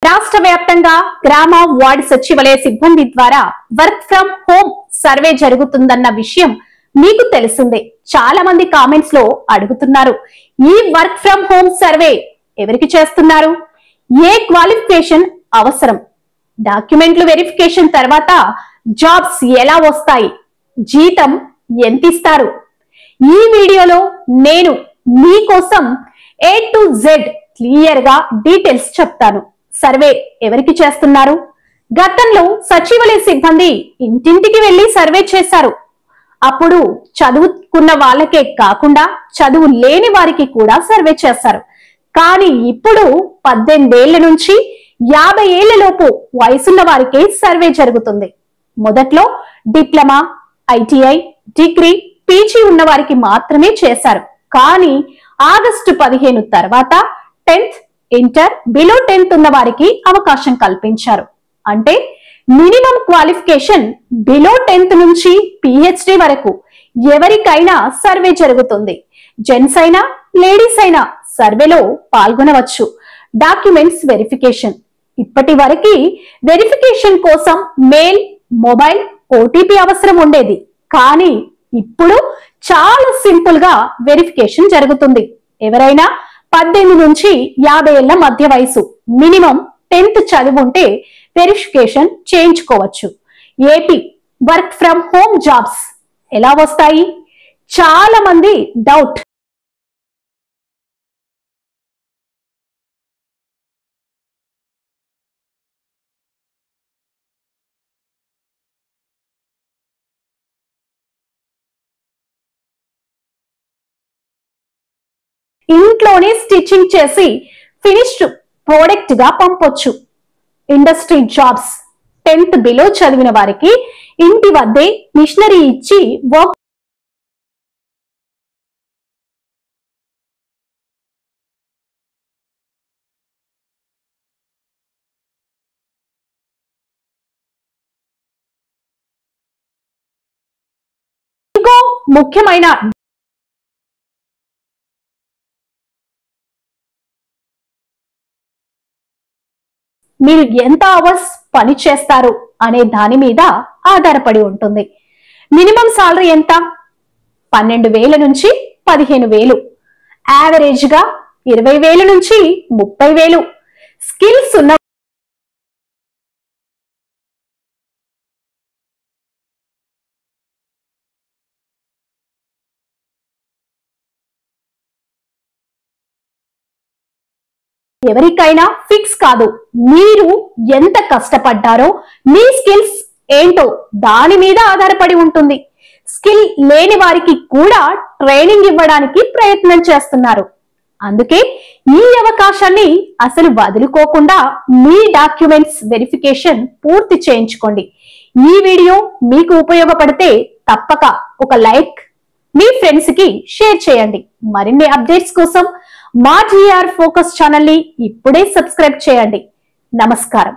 రాష్ట్ర వ్యాప్తంగా గ్రామ వార్డు సచివాలయ సిబ్బంది ద్వారా వర్క్ ఫ్రం హోమ్ సర్వే జరుగుతుందన్న విషయం మీకు తెలిసిందే. చాలా మంది కామెంట్స్ లో అడుగుతున్నారు, ఈ వర్క్ ఫ్రం హోమ్ సర్వే ఎవరికి చేస్తున్నారు, ఏ క్వాలిఫికేషన్ అవసరం, డాక్యుమెంట్లు వెరిఫికేషన్ తర్వాత జాబ్స్ ఎలా వస్తాయి, జీతం ఎంత ఇస్తారు? ఈ వీడియోలో నేను మీకోసం A to Z క్లియర్ గా డీటెయిల్స్ చెప్తాను. సర్వే ఎవరికి చేస్తున్నారు? గతంలో సచివాలయ సిబ్బంది ఇంటింటికి వెళ్లి సర్వే చేశారు. అప్పుడు చదువుకున్న వాళ్ళకే కాకుండా చదువు లేని వారికి కూడా సర్వే చేశారు. కానీ ఇప్పుడు 18 ఏళ్ల నుంచి 50 ఏళ్ల లోపు వయసున్న వారికే సర్వే జరుగుతుంది. మొదట్లో డిప్లొమా, ITI, డిగ్రీ, PG ఉన్న వారికి మాత్రమే చేశారు. కానీ ఆగస్టు 15 తర్వాత 10th, ఇంటర్, బిలో 10th ఉన్న వారికి అవకాశం కల్పించారు. అంటే మినిమం క్వాలిఫికేషన్ బిలో 10th నుంచి PhD వరకు ఎవరికైనా సర్వే జరుగుతుంది. జెంట్స్ అయినా లేడీస్ అయినా సర్వేలో పాల్గొనవచ్చు. Documents verification. ఇప్పటి వరకు వెరిఫికేషన్ కోసం మెయిల్, మొబైల్, OTP అవసరం ఉండేది. కానీ ఇప్పుడు చాలా సింపుల్ గా వెరిఫికేషన్ జరుగుతుంది. ఎవరైనా 18 నుంచి 50 ఏళ్ల మధ్య వయసు, మినిమం 10th చదువు ఉంటే వెరిఫికేషన్ చేయించుకోవచ్చు. AP work from home jobs ఎలా వస్తాయి? చాలా మంది డౌట్. ఇంట్లోనే స్టిచ్చింగ్ చేసి ఫినిష్డ్ ప్రోడక్ట్ గా పంపొచ్చు. ఇండస్ట్రీ జాబ్స్ 10th బిలో చదివిన వారికి ఇంటి వద్దే మిషనరీ ఇచ్చి వర్క్ ఇంకో ముఖ్యమైన మీరు ఎంత అవర్స్ పని చేస్తారు అనే దాని మీద ఆధారపడి ఉంటుంది. మినిమం సాలరీ ఎంత? 12,000 నుంచి 15,000, యావరేజ్ గా 20,000 నుంచి 30,000. స్కిల్స్ ఉన్న ఎవరికైనా ఫిక్స్ కాదు. మీరు ఎంత కష్టపడ్డారో, మీ స్కిల్స్ ఏంటో దాని మీద ఆధారపడి ఉంటుంది. స్కిల్ లేని వారికి కూడా ట్రైనింగ్ ఇవ్వడానికి ప్రయత్నం చేస్తున్నారు. అందుకే ఈ అవకాశాన్ని అసలు వదులుకోకుండా మీ డాక్యుమెంట్స్ వెరిఫికేషన్ పూర్తి చేయించుకోండి. ఈ వీడియో మీకు ఉపయోగపడితే తప్పక ఒక లైక్, మీ ఫ్రెండ్స్ కి షేర్ చేయండి. మరిన్ని అప్డేట్స్ కోసం మా GR ఫోకస్ ఛానల్ ని ఇప్పుడే సబ్స్క్రైబ్ చేయండి. నమస్కారం.